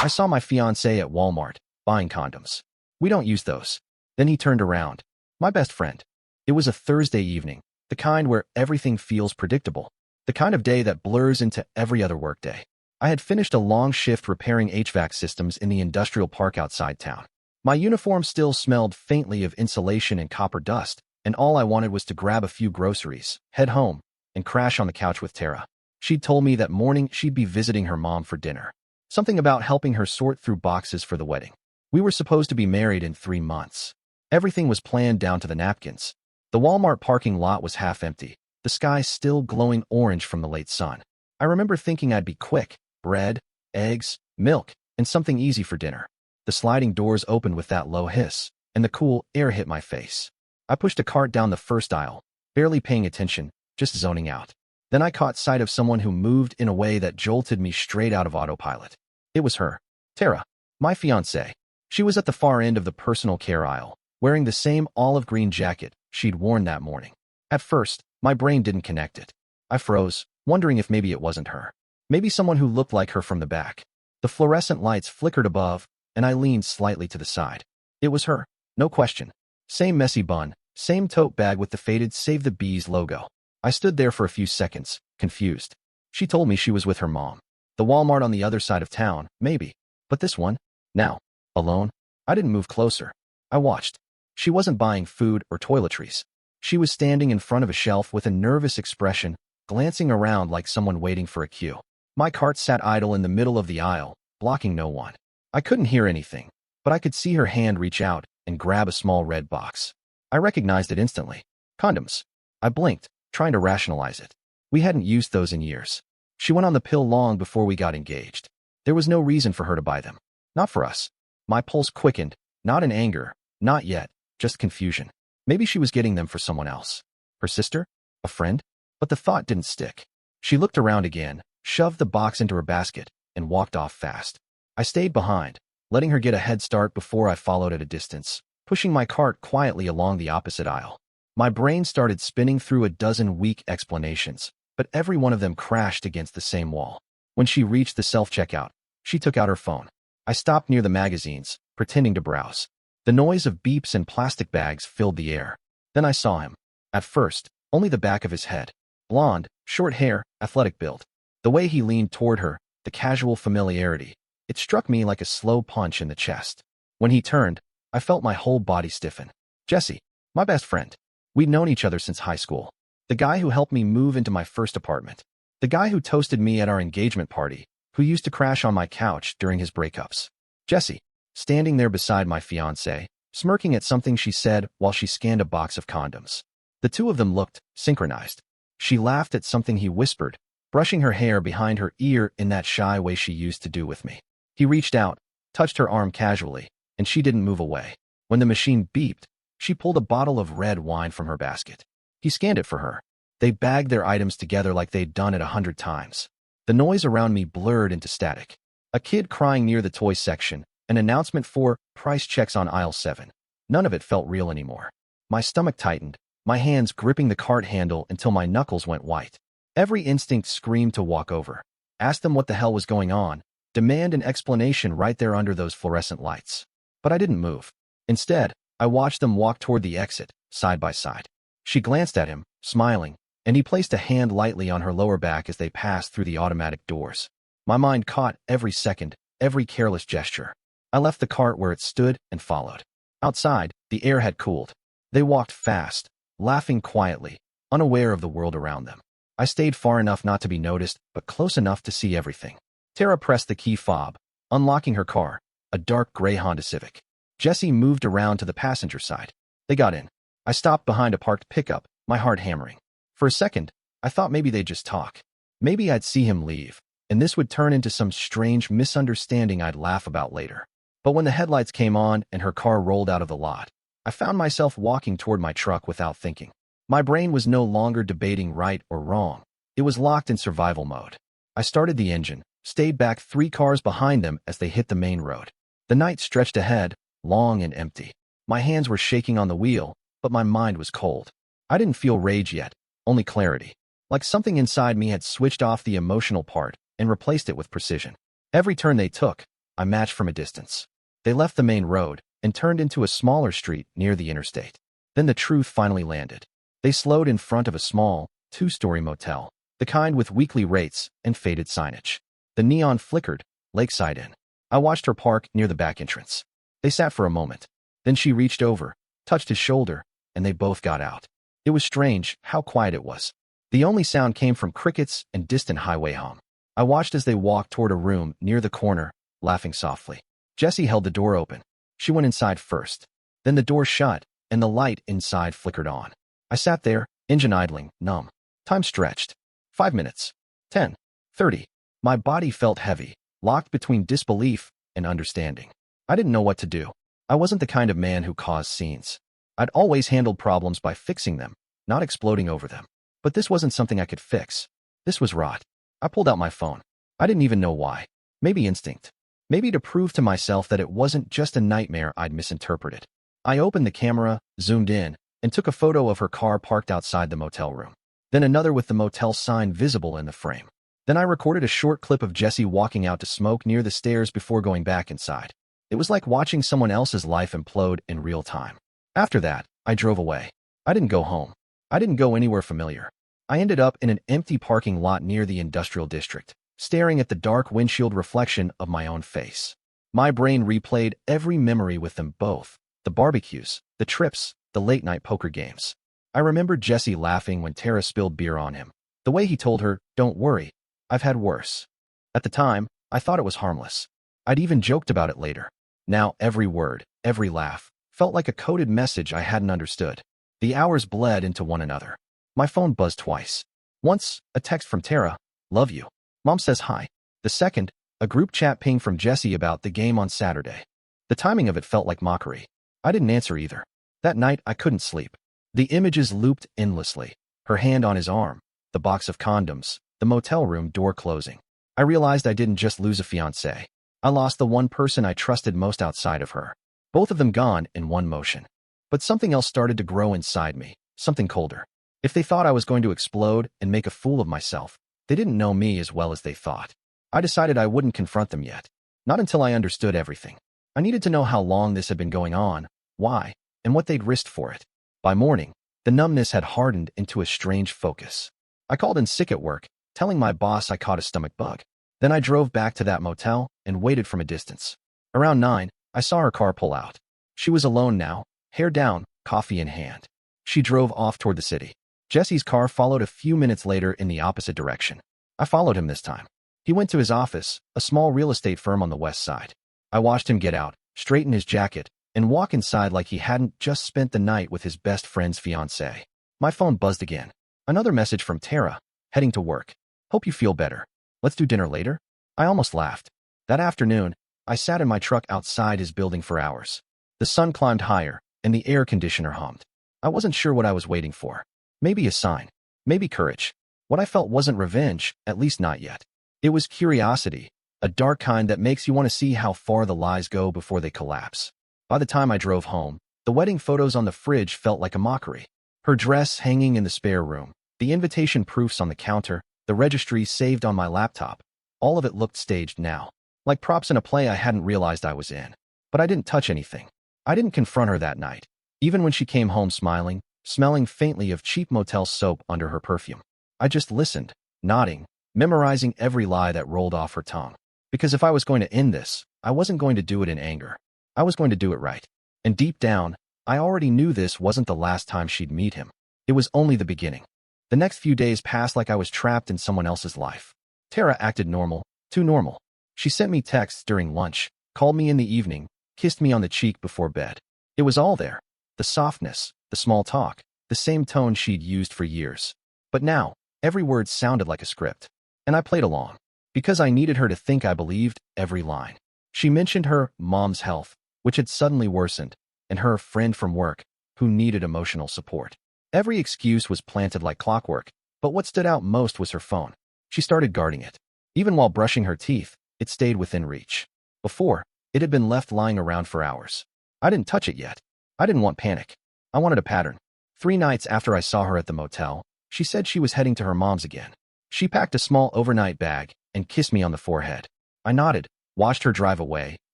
I saw my fiancé at Walmart, buying condoms. We don't use those. Then he turned around. My best friend. It was a Thursday evening, the kind where everything feels predictable, the kind of day that blurs into every other workday. I had finished a long shift repairing HVAC systems in the industrial park outside town. My uniform still smelled faintly of insulation and copper dust, and all I wanted was to grab a few groceries, head home, and crash on the couch with Tara. She'd told me that morning she'd be visiting her mom for dinner. Something about helping her sort through boxes for the wedding. We were supposed to be married in 3 months. Everything was planned down to the napkins. The Walmart parking lot was half empty, the sky still glowing orange from the late sun. I remember thinking I'd be quick: bread, eggs, milk, and something easy for dinner. The sliding doors opened with that low hiss, and the cool air hit my face. I pushed a cart down the first aisle, barely paying attention, just zoning out. Then I caught sight of someone who moved in a way that jolted me straight out of autopilot. It was her, Tara, my fiancée. She was at the far end of the personal care aisle, wearing the same olive green jacket she'd worn that morning. At first, my brain didn't connect it. I froze, wondering if maybe it wasn't her. Maybe someone who looked like her from the back. The fluorescent lights flickered above, and I leaned slightly to the side. It was her, no question. Same messy bun, same tote bag with the faded Save the Bees logo. I stood there for a few seconds, confused. She told me she was with her mom. The Walmart on the other side of town, maybe. But this one? Now, alone? I didn't move closer. I watched. She wasn't buying food or toiletries. She was standing in front of a shelf with a nervous expression, glancing around like someone waiting for a cue. My cart sat idle in the middle of the aisle, blocking no one. I couldn't hear anything, but I could see her hand reach out and grab a small red box. I recognized it instantly. Condoms. I blinked, trying to rationalize it. We hadn't used those in years. She went on the pill long before we got engaged. There was no reason for her to buy them. Not for us. My pulse quickened, not in anger, not yet, just confusion. Maybe she was getting them for someone else. Her sister? A friend? But the thought didn't stick. She looked around again, shoved the box into her basket, and walked off fast. I stayed behind, letting her get a head start before I followed at a distance, pushing my cart quietly along the opposite aisle. My brain started spinning through a dozen weak explanations, but every one of them crashed against the same wall. When she reached the self-checkout, she took out her phone. I stopped near the magazines, pretending to browse. The noise of beeps and plastic bags filled the air. Then I saw him. At first, only the back of his head. Blonde, short hair, athletic build. The way he leaned toward her, the casual familiarity, it struck me like a slow punch in the chest. When he turned, I felt my whole body stiffen. Jesse, my best friend. We'd known each other since high school. The guy who helped me move into my first apartment. The guy who toasted me at our engagement party, who used to crash on my couch during his breakups. Jesse, standing there beside my fiancée, smirking at something she said while she scanned a box of condoms. The two of them looked synchronized. She laughed at something he whispered, brushing her hair behind her ear in that shy way she used to do with me. He reached out, touched her arm casually, and she didn't move away. When the machine beeped, she pulled a bottle of red wine from her basket. He scanned it for her. They bagged their items together like they'd done it 100 times. The noise around me blurred into static. A kid crying near the toy section, an announcement for price checks on aisle 7. None of it felt real anymore. My stomach tightened, my hands gripping the cart handle until my knuckles went white. Every instinct screamed to walk over, ask them what the hell was going on, demand an explanation right there under those fluorescent lights. But I didn't move. Instead, I watched them walk toward the exit, side by side. She glanced at him, smiling, and he placed a hand lightly on her lower back as they passed through the automatic doors. My mind caught every second, every careless gesture. I left the cart where it stood and followed. Outside, the air had cooled. They walked fast, laughing quietly, unaware of the world around them. I stayed far enough not to be noticed, but close enough to see everything. Tara pressed the key fob, unlocking her car, a dark gray Honda Civic. Jesse moved around to the passenger side. They got in. I stopped behind a parked pickup, my heart hammering. For a second, I thought maybe they'd just talk. Maybe I'd see him leave, and this would turn into some strange misunderstanding I'd laugh about later. But when the headlights came on and her car rolled out of the lot, I found myself walking toward my truck without thinking. My brain was no longer debating right or wrong. It was locked in survival mode. I started the engine, stayed back 3 cars behind them as they hit the main road. The night stretched ahead, long and empty. My hands were shaking on the wheel, but my mind was cold. I didn't feel rage yet, only clarity. Like something inside me had switched off the emotional part and replaced it with precision. Every turn they took, I matched from a distance. They left the main road and turned into a smaller street near the interstate. Then the truth finally landed. They slowed in front of a small, two-story motel, the kind with weekly rates and faded signage. The neon flickered, Lakeside Inn. I watched her park near the back entrance. They sat for a moment. Then she reached over, touched his shoulder, and they both got out. It was strange how quiet it was. The only sound came from crickets and distant highway hum. I watched as they walked toward a room near the corner, laughing softly. Jessie held the door open. She went inside first. Then the door shut, and the light inside flickered on. I sat there, engine idling, numb. Time stretched. 5 minutes. 10. 30. My body felt heavy, locked between disbelief and understanding. I didn't know what to do. I wasn't the kind of man who caused scenes. I'd always handled problems by fixing them, not exploding over them. But this wasn't something I could fix. This was rot. I pulled out my phone. I didn't even know why. Maybe instinct. Maybe to prove to myself that it wasn't just a nightmare I'd misinterpreted. I opened the camera, zoomed in, and took a photo of her car parked outside the motel room. Then another with the motel sign visible in the frame. Then I recorded a short clip of Jessie walking out to smoke near the stairs before going back inside. It was like watching someone else's life implode in real time. After that, I drove away. I didn't go home. I didn't go anywhere familiar. I ended up in an empty parking lot near the industrial district, staring at the dark windshield reflection of my own face. My brain replayed every memory with them both. The barbecues, the trips, the late-night poker games. I remembered Jessie laughing when Tara spilled beer on him. The way he told her, "Don't worry, I've had worse." At the time, I thought it was harmless. I'd even joked about it later. Now every word, every laugh, felt like a coded message I hadn't understood. The hours bled into one another. My phone buzzed twice. Once, a text from Tara, "Love you. Mom says hi." The second, a group chat ping from Jessie about the game on Saturday. The timing of it felt like mockery. I didn't answer either. That night, I couldn't sleep. The images looped endlessly. Her hand on his arm, the box of condoms, the motel room door closing. I realized I didn't just lose a fiancé. I lost the one person I trusted most outside of her. Both of them gone in one motion. But something else started to grow inside me, something colder. If they thought I was going to explode and make a fool of myself, they didn't know me as well as they thought. I decided I wouldn't confront them yet. Not until I understood everything. I needed to know how long this had been going on, why, and what they'd risked for it. By morning, the numbness had hardened into a strange focus. I called in sick at work, telling my boss I caught a stomach bug. Then I drove back to that motel and waited from a distance. Around 9, I saw her car pull out. She was alone now, hair down, coffee in hand. She drove off toward the city. Jesse's car followed a few minutes later in the opposite direction. I followed him this time. He went to his office, a small real estate firm on the west side. I watched him get out, straighten his jacket, and walk inside like he hadn't just spent the night with his best friend's fiancée. My phone buzzed again. Another message from Tara, heading to work. "Hope you feel better. Let's do dinner later?" I almost laughed. That afternoon, I sat in my truck outside his building for hours. The sun climbed higher, and the air conditioner hummed. I wasn't sure what I was waiting for. Maybe a sign. Maybe courage. What I felt wasn't revenge, at least not yet. It was curiosity, a dark kind that makes you want to see how far the lies go before they collapse. By the time I drove home, the wedding photos on the fridge felt like a mockery. Her dress hanging in the spare room, the invitation proofs on the counter, the registry saved on my laptop. All of it looked staged now, like props in a play I hadn't realized I was in. But I didn't touch anything. I didn't confront her that night, even when she came home smiling, smelling faintly of cheap motel soap under her perfume. I just listened, nodding, memorizing every lie that rolled off her tongue. Because if I was going to end this, I wasn't going to do it in anger. I was going to do it right. And deep down, I already knew this wasn't the last time she'd meet him. It was only the beginning. The next few days passed like I was trapped in someone else's life. Tara acted normal, too normal. She sent me texts during lunch, called me in the evening, kissed me on the cheek before bed. It was all there. The softness, the small talk, the same tone she'd used for years. But now, every word sounded like a script. And I played along. Because I needed her to think I believed every line. She mentioned her mom's health, which had suddenly worsened, and her friend from work, who needed emotional support. Every excuse was planted like clockwork, but what stood out most was her phone. She started guarding it. Even while brushing her teeth, it stayed within reach. Before, it had been left lying around for hours. I didn't touch it yet. I didn't want panic. I wanted a pattern. 3 nights after I saw her at the motel, she said she was heading to her mom's again. She packed a small overnight bag and kissed me on the forehead. I nodded, watched her drive away,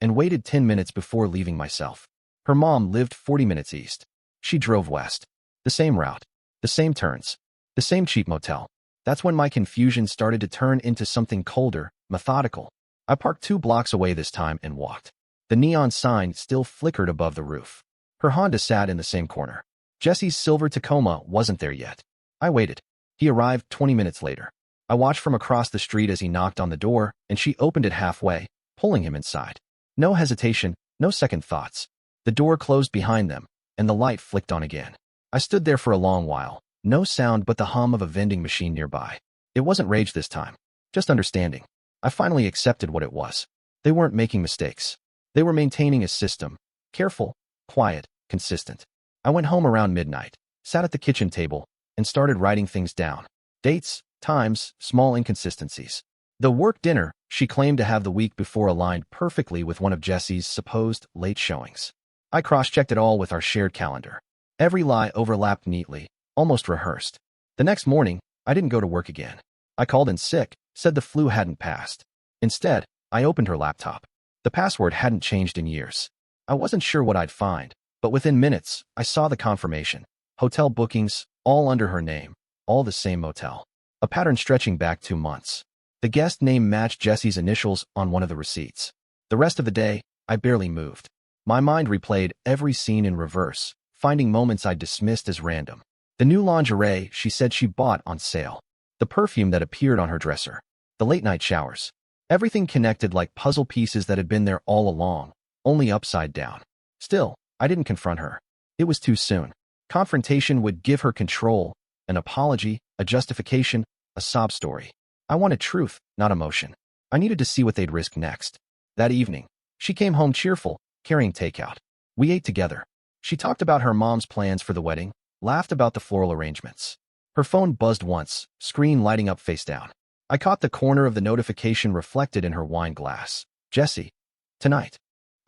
and waited 10 minutes before leaving myself. Her mom lived 40 minutes east. She drove west. The same route. The same turns. The same cheap motel. That's when my confusion started to turn into something colder, methodical. I parked 2 blocks away this time and walked. The neon sign still flickered above the roof. Her Honda sat in the same corner. Jesse's silver Tacoma wasn't there yet. I waited. He arrived 20 minutes later. I watched from across the street as he knocked on the door, and she opened it halfway, pulling him inside. No hesitation, no second thoughts. The door closed behind them, and the light flicked on again. I stood there for a long while, no sound but the hum of a vending machine nearby. It wasn't rage this time, just understanding. I finally accepted what it was. They weren't making mistakes. They were maintaining a system. Careful, quiet, consistent. I went home around midnight, sat at the kitchen table, and started writing things down. Dates, times, small inconsistencies. The work dinner she claimed to have the week before aligned perfectly with one of Jesse's supposed late showings. I cross-checked it all with our shared calendar. Every lie overlapped neatly, almost rehearsed. The next morning, I didn't go to work again. I called in sick, said the flu hadn't passed. Instead, I opened her laptop. The password hadn't changed in years. I wasn't sure what I'd find, but within minutes, I saw the confirmation. Hotel bookings, all under her name, all the same motel. A pattern stretching back 2 months. The guest name matched Jesse's initials on one of the receipts. The rest of the day, I barely moved. My mind replayed every scene in reverse, finding moments I dismissed as random. The new lingerie she said she bought on sale. The perfume that appeared on her dresser. The late-night showers. Everything connected like puzzle pieces that had been there all along, only upside down. Still, I didn't confront her. It was too soon. Confrontation would give her control, an apology, a justification, a sob story. I wanted truth, not emotion. I needed to see what they'd risk next. That evening, she came home cheerful, carrying takeout. We ate together. She talked about her mom's plans for the wedding, laughed about the floral arrangements. Her phone buzzed once, screen lighting up face down. I caught the corner of the notification reflected in her wine glass. Jesse. Tonight.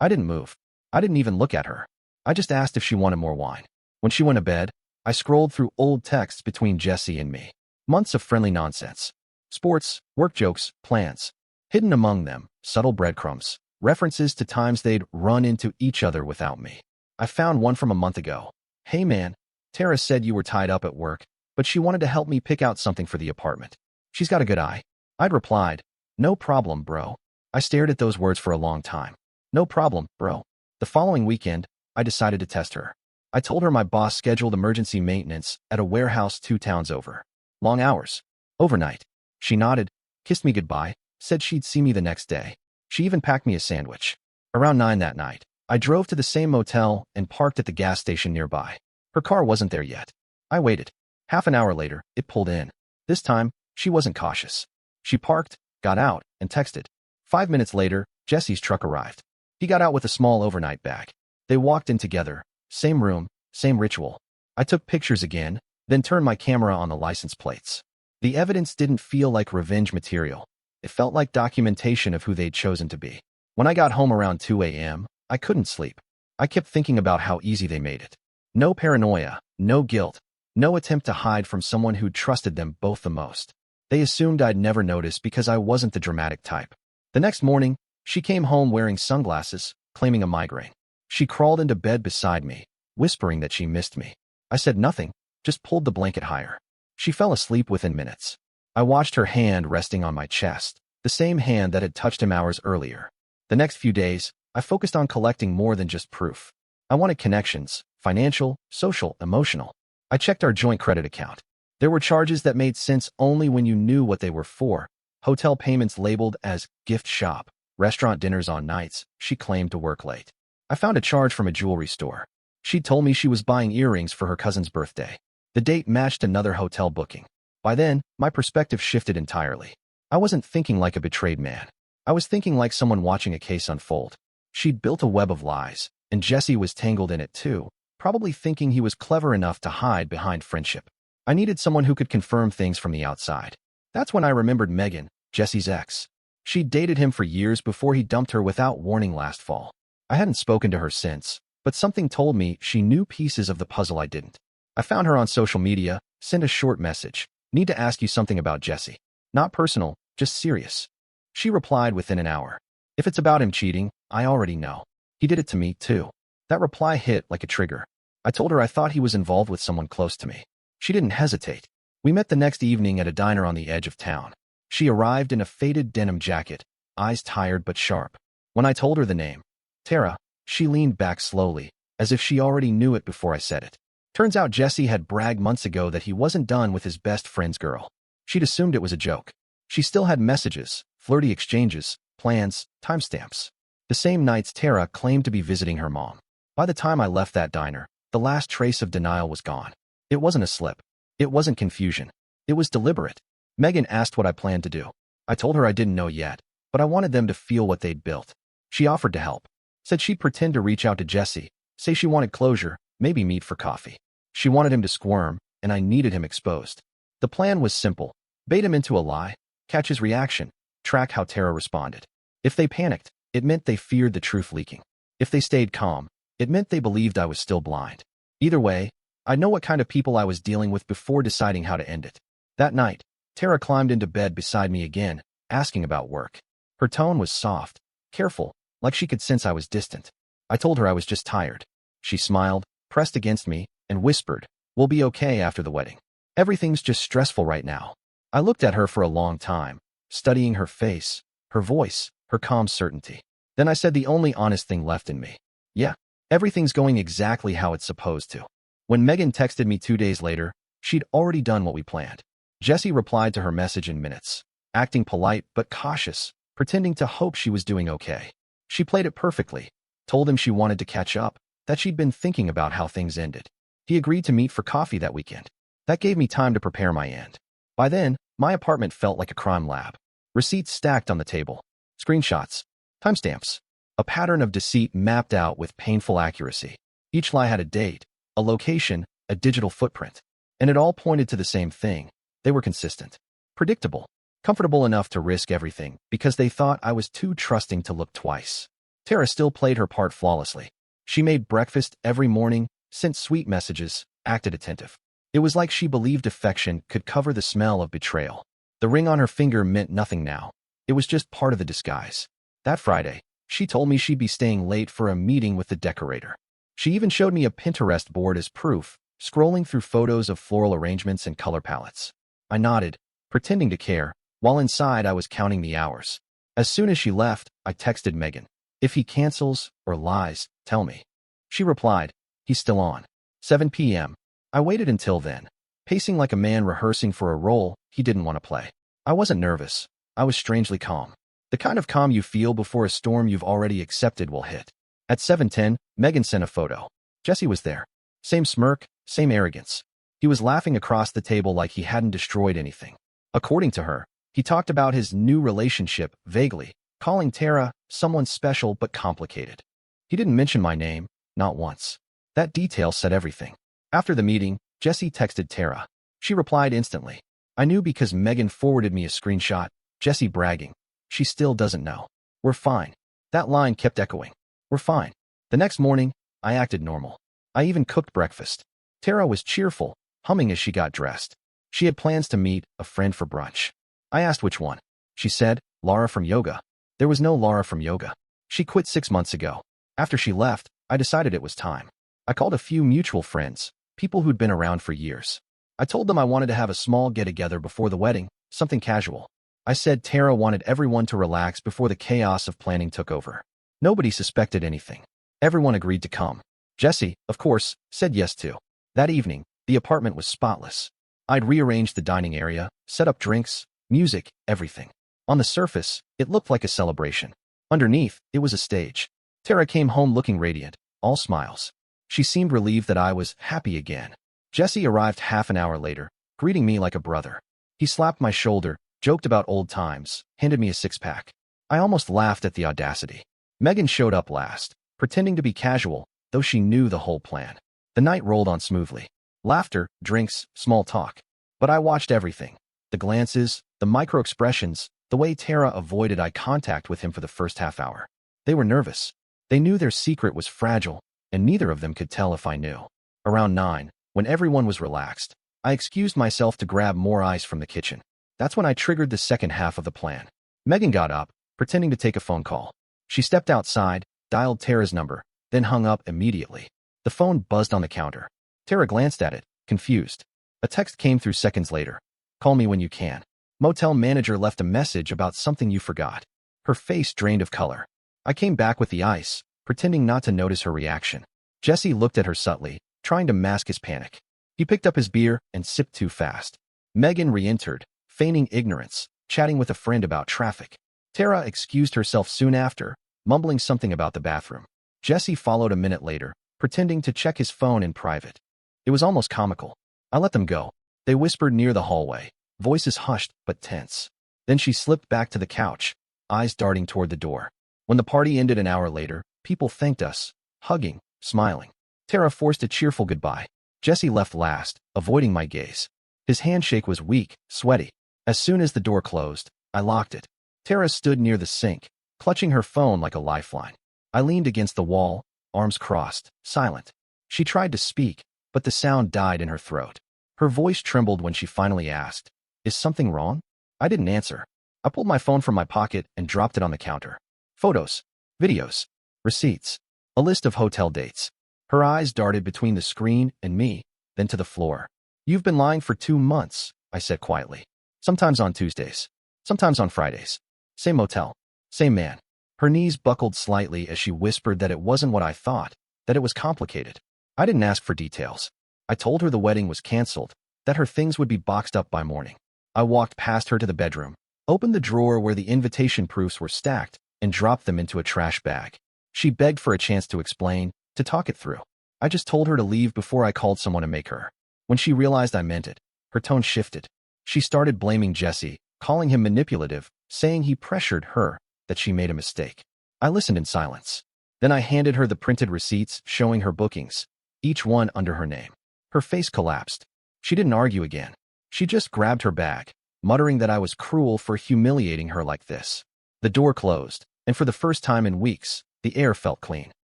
I didn't move. I didn't even look at her. I just asked if she wanted more wine. When she went to bed, I scrolled through old texts between Jesse and me. Months of friendly nonsense. Sports, work jokes, plans. Hidden among them, subtle breadcrumbs, references to times they'd run into each other without me. I found one from a month ago. Hey man, Tara said you were tied up at work, but she wanted to help me pick out something for the apartment. She's got a good eye. I'd replied, no problem, bro. I stared at those words for a long time. No problem, bro. The following weekend, I decided to test her. I told her my boss scheduled emergency maintenance at a warehouse 2 towns over. Long hours. Overnight. She nodded, kissed me goodbye, said she'd see me the next day. She even packed me a sandwich. Around 9 that night, I drove to the same motel and parked at the gas station nearby. Her car wasn't there yet. I waited. Half an hour later, it pulled in. This time, she wasn't cautious. She parked, got out, and texted. 5 minutes later, Jesse's truck arrived. He got out with a small overnight bag. They walked in together. Same room, same ritual. I took pictures again, then turned my camera on the license plates. The evidence didn't feel like revenge material. It felt like documentation of who they'd chosen to be. When I got home around 2 a.m., I couldn't sleep. I kept thinking about how easy they made it. No paranoia, no guilt, no attempt to hide from someone who'd trusted them both the most. They assumed I'd never notice because I wasn't the dramatic type. The next morning, she came home wearing sunglasses, claiming a migraine. She crawled into bed beside me, whispering that she missed me. I said nothing, just pulled the blanket higher. She fell asleep within minutes. I watched her hand resting on my chest, the same hand that had touched him hours earlier. The next few days, I focused on collecting more than just proof. I wanted connections, financial, social, emotional. I checked our joint credit account. There were charges that made sense only when you knew what they were for. Hotel payments labeled as gift shop, restaurant dinners on nights she claimed to work late. I found a charge from a jewelry store. She told me she was buying earrings for her cousin's birthday. The date matched another hotel booking. By then, my perspective shifted entirely. I wasn't thinking like a betrayed man. I was thinking like someone watching a case unfold. She'd built a web of lies, and Jesse was tangled in it too, probably thinking he was clever enough to hide behind friendship. I needed someone who could confirm things from the outside. That's when I remembered Megan, Jesse's ex. She'd dated him for years before he dumped her without warning last fall. I hadn't spoken to her since, but something told me she knew pieces of the puzzle I didn't. I found her on social media, sent a short message. Need to ask you something about Jesse. Not personal, just serious. She replied within an hour. If it's about him cheating, I already know. He did it to me, too. That reply hit like a trigger. I told her I thought he was involved with someone close to me. She didn't hesitate. We met the next evening at a diner on the edge of town. She arrived in a faded denim jacket, eyes tired but sharp. When I told her the name, Tara, she leaned back slowly, as if she already knew it before I said it. Turns out Jesse had bragged months ago that he wasn't done with his best friend's girl. She'd assumed it was a joke. She still had messages, flirty exchanges, plans, timestamps. The same nights Tara claimed to be visiting her mom. By the time I left that diner, the last trace of denial was gone. It wasn't a slip. It wasn't confusion. It was deliberate. Megan asked what I planned to do. I told her I didn't know yet, but I wanted them to feel what they'd built. She offered to help. Said she'd pretend to reach out to Jesse, say she wanted closure, maybe meet for coffee. She wanted him to squirm, and I needed him exposed. The plan was simple. Bait him into a lie, catch his reaction, track how Tara responded. If they panicked, it meant they feared the truth leaking. If they stayed calm, it meant they believed I was still blind. Either way, I'd know what kind of people I was dealing with before deciding how to end it. That night, Tara climbed into bed beside me again, asking about work. Her tone was soft, careful, like she could sense I was distant. I told her I was just tired. She smiled, pressed against me, and whispered, "We'll be okay after the wedding. Everything's just stressful right now." I looked at her for a long time, studying her face, her voice, her calm certainty. Then I said the only honest thing left in me. "Yeah, everything's going exactly how it's supposed to." When Megan texted me 2 days later, she'd already done what we planned. Jesse replied to her message in minutes, acting polite but cautious, pretending to hope she was doing okay. She played it perfectly, told him she wanted to catch up, that she'd been thinking about how things ended. He agreed to meet for coffee that weekend. That gave me time to prepare my end. By then, my apartment felt like a crime lab. Receipts stacked on the table, screenshots, timestamps, a pattern of deceit mapped out with painful accuracy. Each lie had a date, a location, a digital footprint, and it all pointed to the same thing. They were consistent, predictable, comfortable enough to risk everything because they thought I was too trusting to look twice. Tara still played her part flawlessly. She made breakfast every morning, sent sweet messages, acted attentive. It was like she believed affection could cover the smell of betrayal. The ring on her finger meant nothing now. It was just part of the disguise. That Friday, she told me she'd be staying late for a meeting with the decorator. She even showed me a Pinterest board as proof, scrolling through photos of floral arrangements and color palettes. I nodded, pretending to care, while inside I was counting the hours. As soon as she left, I texted Megan. "If he cancels or lies, tell me." She replied, "He's still on. 7 p.m. I waited until then, pacing like a man rehearsing for a role he didn't want to play. I wasn't nervous. I was strangely calm. The kind of calm you feel before a storm you've already accepted will hit. At 7:10, Megan sent a photo. Jesse was there. Same smirk, same arrogance. He was laughing across the table like he hadn't destroyed anything. According to her, he talked about his new relationship vaguely, calling Tara someone special but complicated. He didn't mention my name, not once. That detail said everything. After the meeting, Jesse texted Tara. She replied instantly. I knew because Megan forwarded me a screenshot, Jesse bragging. She still doesn't know. We're fine. That line kept echoing. We're fine. The next morning, I acted normal. I even cooked breakfast. Tara was cheerful, humming as she got dressed. She had plans to meet a friend for brunch. I asked which one. She said, Laura from yoga. There was no Laura from yoga. She quit 6 months ago. After she left, I decided it was time. I called a few mutual friends, people who'd been around for years. I told them I wanted to have a small get-together before the wedding, something casual. I said Tara wanted everyone to relax before the chaos of planning took over. Nobody suspected anything. Everyone agreed to come. Jesse, of course, said yes too. That evening, the apartment was spotless. I'd rearranged the dining area, set up drinks, music, everything. On the surface, it looked like a celebration. Underneath, it was a stage. Tara came home looking radiant, all smiles. She seemed relieved that I was happy again. Jesse arrived half an hour later, greeting me like a brother. He slapped my shoulder, joked about old times, handed me a six-pack. I almost laughed at the audacity. Megan showed up last, pretending to be casual, though she knew the whole plan. The night rolled on smoothly. Laughter, drinks, small talk. But I watched everything. The glances, the micro-expressions, the way Tara avoided eye contact with him for the first half hour. They were nervous. They knew their secret was fragile, and neither of them could tell if I knew. Around 9, when everyone was relaxed, I excused myself to grab more ice from the kitchen. That's when I triggered the second half of the plan. Megan got up, pretending to take a phone call. She stepped outside, dialed Tara's number, then hung up immediately. The phone buzzed on the counter. Tara glanced at it, confused. A text came through seconds later. Call me when you can. Motel manager left a message about something you forgot. Her face drained of color. I came back with the ice, pretending not to notice her reaction. Jesse looked at her subtly, trying to mask his panic. He picked up his beer and sipped too fast. Megan re-entered, feigning ignorance, chatting with a friend about traffic. Tara excused herself soon after, mumbling something about the bathroom. Jesse followed a minute later, pretending to check his phone in private. It was almost comical. I let them go. They whispered near the hallway, voices hushed but tense. Then she slipped back to the couch, eyes darting toward the door. When the party ended an hour later, people thanked us, hugging, smiling. Tara forced a cheerful goodbye. Jesse left last, avoiding my gaze. His handshake was weak, sweaty. As soon as the door closed, I locked it. Tara stood near the sink, clutching her phone like a lifeline. I leaned against the wall, arms crossed, silent. She tried to speak, but the sound died in her throat. Her voice trembled when she finally asked, "Is something wrong?" I didn't answer. I pulled my phone from my pocket and dropped it on the counter. Photos, videos, receipts, a list of hotel dates. Her eyes darted between the screen and me, then to the floor. "You've been lying for 2 months," I said quietly. "Sometimes on Tuesdays, sometimes on Fridays. Same motel, same man." Her knees buckled slightly as she whispered that it wasn't what I thought, that it was complicated. I didn't ask for details. I told her the wedding was canceled, that her things would be boxed up by morning. I walked past her to the bedroom, opened the drawer where the invitation proofs were stacked, and dropped them into a trash bag. She begged for a chance to explain, to talk it through. I just told her to leave before I called someone to make her. When she realized I meant it, her tone shifted. She started blaming Jesse, calling him manipulative, saying he pressured her, that she made a mistake. I listened in silence. Then I handed her the printed receipts showing her bookings, each one under her name. Her face collapsed. She didn't argue again. She just grabbed her bag, muttering that I was cruel for humiliating her like this. The door closed, and for the first time in weeks, the air felt clean.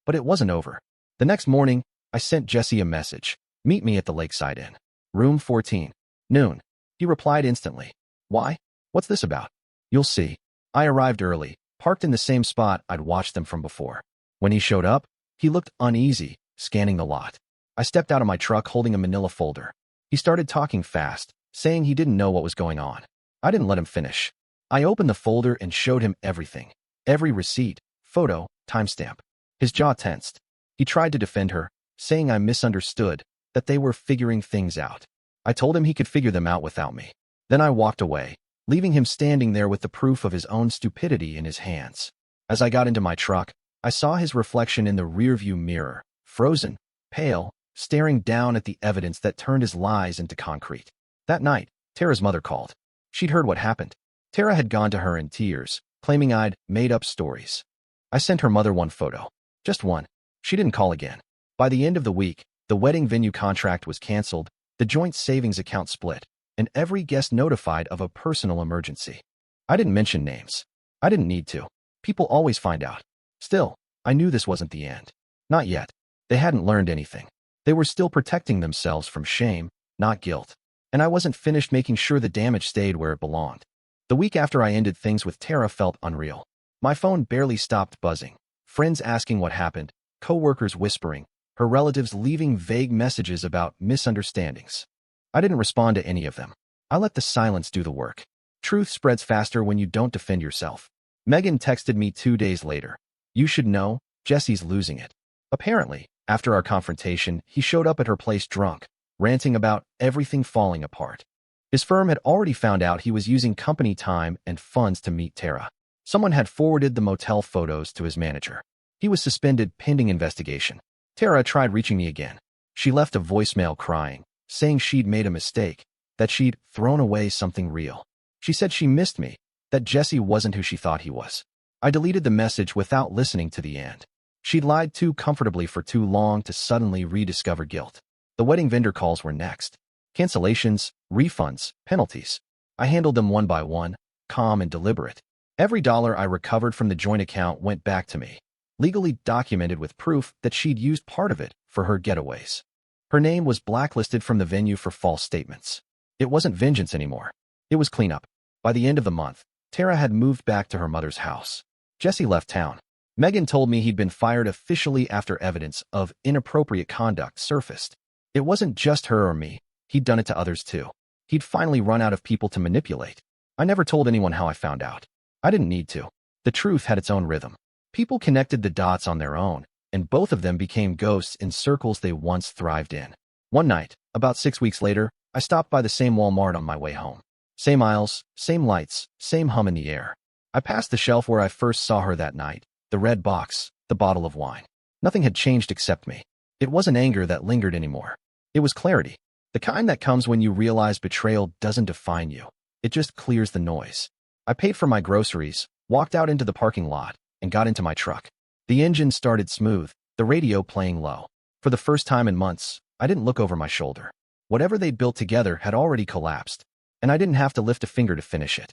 But it wasn't over. The next morning, I sent Jesse a message. "Meet me at the Lakeside Inn. Room 14. Noon." He replied instantly. "Why? What's this about?" "You'll see." I arrived early, parked in the same spot I'd watched them from before. When he showed up, he looked uneasy, scanning the lot. I stepped out of my truck holding a manila folder. He started talking fast, saying he didn't know what was going on. I didn't let him finish. I opened the folder and showed him everything. Every receipt, photo, timestamp. His jaw tensed. He tried to defend her, saying I misunderstood, that they were figuring things out. I told him he could figure them out without me. Then I walked away, leaving him standing there with the proof of his own stupidity in his hands. As I got into my truck, I saw his reflection in the rearview mirror, frozen, pale, staring down at the evidence that turned his lies into concrete. That night, Tara's mother called. She'd heard what happened. Tara had gone to her in tears, claiming I'd made up stories. I sent her mother one photo. Just one. She didn't call again. By the end of the week, the wedding venue contract was canceled, the joint savings account split, and every guest notified of a personal emergency. I didn't mention names. I didn't need to. People always find out. Still, I knew this wasn't the end. Not yet. They hadn't learned anything. They were still protecting themselves from shame, not guilt. And I wasn't finished making sure the damage stayed where it belonged. The week after I ended things with Tara felt unreal. My phone barely stopped buzzing. Friends asking what happened, coworkers whispering, her relatives leaving vague messages about misunderstandings. I didn't respond to any of them. I let the silence do the work. Truth spreads faster when you don't defend yourself. Megan texted me 2 days later. "You should know, Jesse's losing it." Apparently, after our confrontation, he showed up at her place drunk, ranting about everything falling apart. His firm had already found out he was using company time and funds to meet Tara. Someone had forwarded the motel photos to his manager. He was suspended pending investigation. Tara tried reaching me again. She left a voicemail crying, saying she'd made a mistake, that she'd thrown away something real. She said she missed me, that Jesse wasn't who she thought he was. I deleted the message without listening to the end. She'd lied too comfortably for too long to suddenly rediscover guilt. The wedding vendor calls were next. Cancellations, refunds, penalties. I handled them one by one, calm and deliberate. Every dollar I recovered from the joint account went back to me, legally documented with proof that she'd used part of it for her getaways. Her name was blacklisted from the venue for false statements. It wasn't vengeance anymore. It was cleanup. By the end of the month, Tara had moved back to her mother's house. Jesse left town. Megan told me he'd been fired officially after evidence of inappropriate conduct surfaced. It wasn't just her or me. He'd done it to others too. He'd finally run out of people to manipulate. I never told anyone how I found out. I didn't need to. The truth had its own rhythm. People connected the dots on their own, and both of them became ghosts in circles they once thrived in. One night, about 6 weeks later, I stopped by the same Walmart on my way home. Same aisles, same lights, same hum in the air. I passed the shelf where I first saw her that night, the red box, the bottle of wine. Nothing had changed except me. It wasn't anger that lingered anymore. It was clarity. The kind that comes when you realize betrayal doesn't define you. It just clears the noise. I paid for my groceries, walked out into the parking lot, and got into my truck. The engine started smooth, the radio playing low. For the first time in months, I didn't look over my shoulder. Whatever they'd built together had already collapsed, and I didn't have to lift a finger to finish it.